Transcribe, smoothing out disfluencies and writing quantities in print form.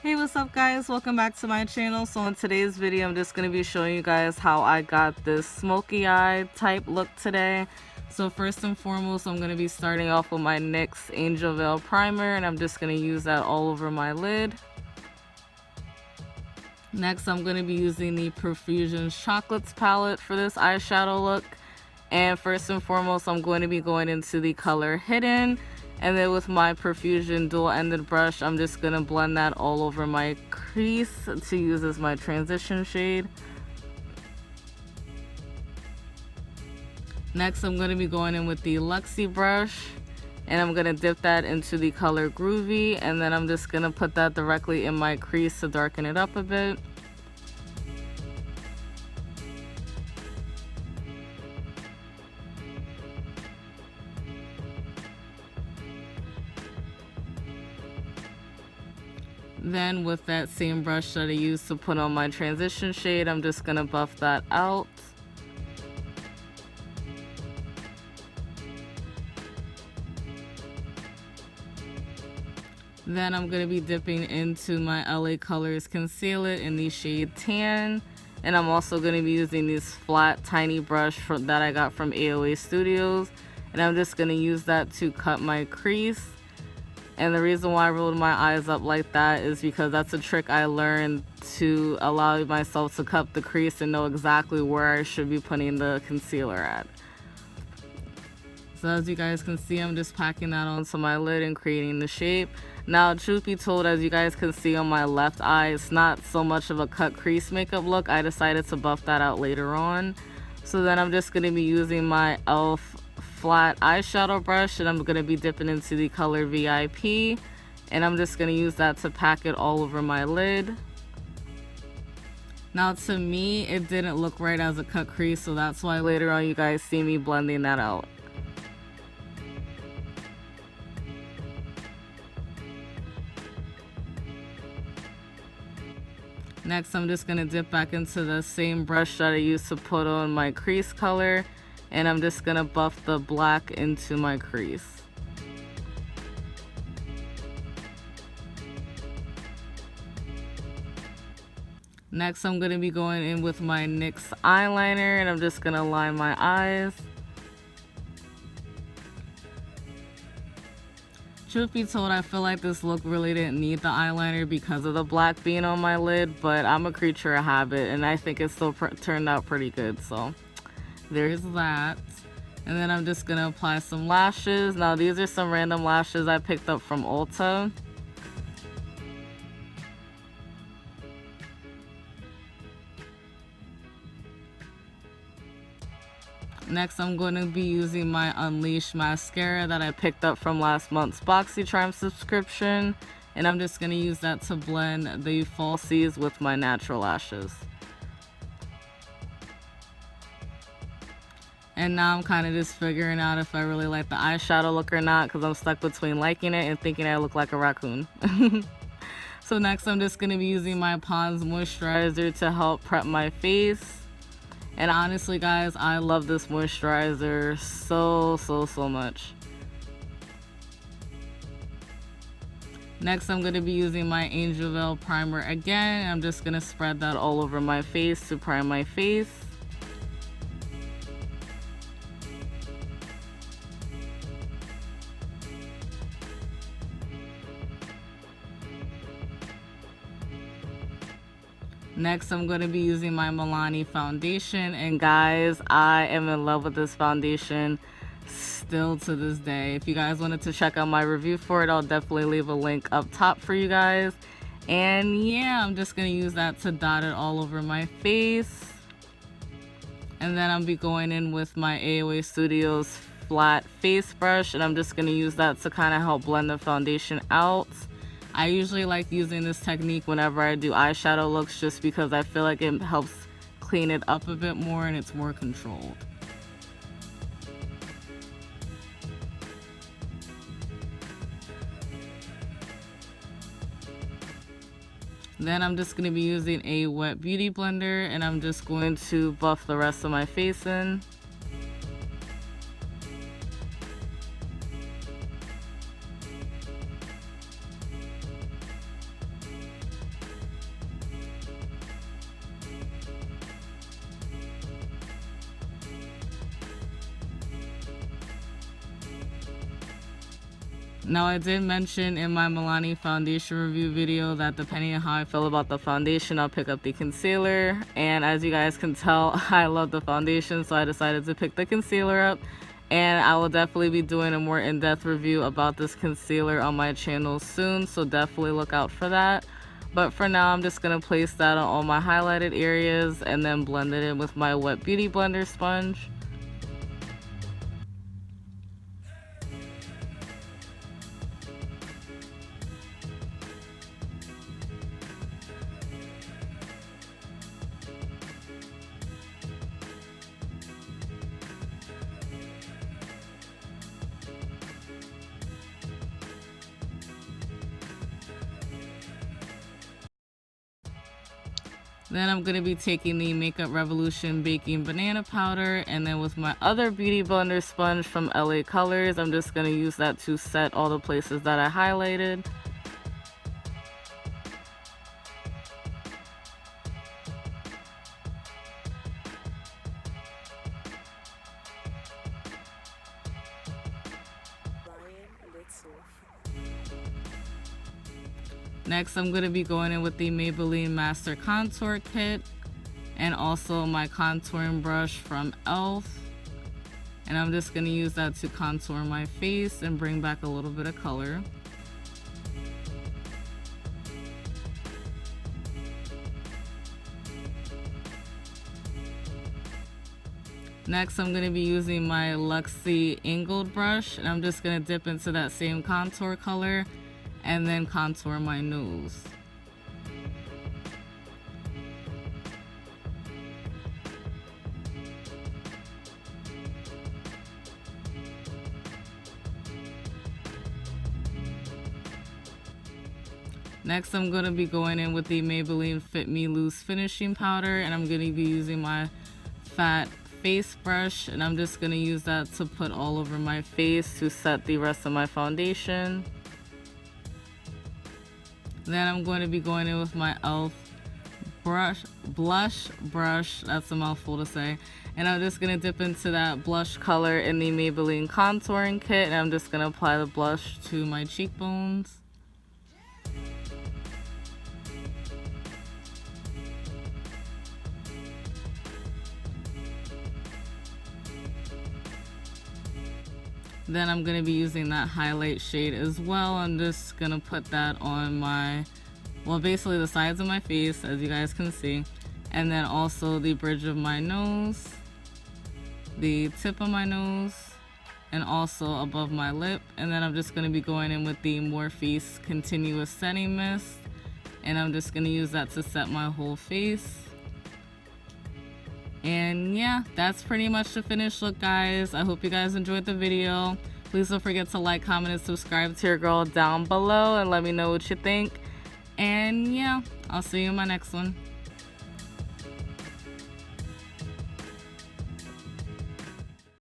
Hey, what's up guys? Welcome back to my channel. So in today's video, I'm just going to be showing you guys how I got this smoky eye type look today. So first and foremost, I'm going to be starting off with my NYX Angel Veil Primer, and I'm just going to use that all over my lid. Next, I'm going to be using the Profusion Chocolates palette for this eyeshadow look. And first and foremost, I'm going to be going into the color Hidden. And then with my Profusion dual-ended brush, I'm just going to blend that all over my crease to use as my transition shade. Next, I'm going to be going in with the Luxie brush. And I'm going to dip that into the color Groovy. And then I'm just going to put that directly in my crease to darken it up a bit. Then with that same brush that I used to put on my transition shade, I'm just going to buff that out. Then I'm going to be dipping into my LA Colors Conceal It in the shade Tan. And I'm also going to be using this flat tiny brush that I got from AOA Studios. And I'm just going to use that to cut my crease. And the reason why I rolled my eyes up like that is because that's a trick I learned to allow myself to cut the crease and know exactly where I should be putting the concealer at. So as you guys can see, I'm just packing that onto my lid and creating the shape. Now, truth be told, as you guys can see on my left eye, it's not so much of a cut crease makeup look. I decided to buff that out later on. So then I'm just going to be using my e.l.f. flat eyeshadow brush, and I'm going to be dipping into the color VIP, and I'm just going to use that to pack it all over my lid. Now to me, it didn't look right as a cut crease, so that's why later on you guys see me blending that out. Next, I'm just going to dip back into the same brush that I used to put on my crease color, and I'm just going to buff the black into my crease. Next, I'm going to be going in with my NYX eyeliner, and I'm just going to line my eyes. Truth be told, I feel like this look really didn't need the eyeliner because of the black being on my lid, but I'm a creature of habit, and I think it still turned out pretty good, so there's that. And then I'm just going to apply some lashes. Now, these are some random lashes I picked up from Ulta. Next, I'm going to be using my Unleash mascara that I picked up from last month's BoxyCharm subscription. And I'm just going to use that to blend the falsies with my natural lashes. And now I'm kind of just figuring out if I really like the eyeshadow look or not, because I'm stuck between liking it and thinking I look like a raccoon. So next, I'm just going to be using my Pond's moisturizer to help prep my face. And honestly guys, I love this moisturizer so much. Next, I'm going to be using my Angel Veil Primer again. I'm just going to spread that all over my face to prime my face. Next, I'm going to be using my Milani foundation, and guys, I am in love with this foundation still to this day. If you guys wanted to check out my review for it, I'll definitely leave a link up top for you guys. And yeah, I'm just going to use that to dot it all over my face. And then I'll be going in with my AOA Studios flat face brush, and I'm just going to use that to kind of help blend the foundation out. I usually like using this technique whenever I do eyeshadow looks, just because I feel like it helps clean it up a bit more and it's more controlled. Then I'm just going to be using a wet beauty blender, and I'm just going to buff the rest of my face in. Now, I did mention in my Milani foundation review video that depending on how I feel about the foundation, I'll pick up the concealer. And as you guys can tell, I love the foundation, so I decided to pick the concealer up. And I will definitely be doing a more in-depth review about this concealer on my channel soon, so definitely look out for that. But for now, I'm just going to place that on all my highlighted areas and then blend it in with my wet beauty blender sponge. Then I'm going to be taking the Makeup Revolution Baking Banana Powder, and then with my other beauty blender sponge from LA Colors, I'm just going to use that to set all the places that I highlighted. Next, I'm going to be going in with the Maybelline Master Contour Kit and also my contouring brush from e.l.f. And I'm just going to use that to contour my face and bring back a little bit of color. Next, I'm going to be using my Luxie angled brush, and I'm just going to dip into that same contour color and then contour my nose. Next, I'm going to be going in with the Maybelline Fit Me Loose finishing powder, and I'm going to be using my fat face brush, and I'm just going to use that to put all over my face to set the rest of my foundation. Then I'm going to be going in with my e.l.f. blush brush, that's a mouthful to say, and I'm just going to dip into that blush color in the Maybelline contouring kit, and I'm just going to apply the blush to my cheekbones. Then I'm going to be using that highlight shade as well. I'm just going to put that on my, well, basically the sides of my face, as you guys can see. And then also the bridge of my nose, the tip of my nose, and also above my lip. And then I'm just going to be going in with the Morphe Continuous Setting Mist. And I'm just going to use that to set my whole face. And yeah, that's pretty much the finished look, guys. I hope you guys enjoyed the video. Please don't forget to like, comment, and subscribe to your girl down below and let me know what you think. And yeah, I'll see you in my next one.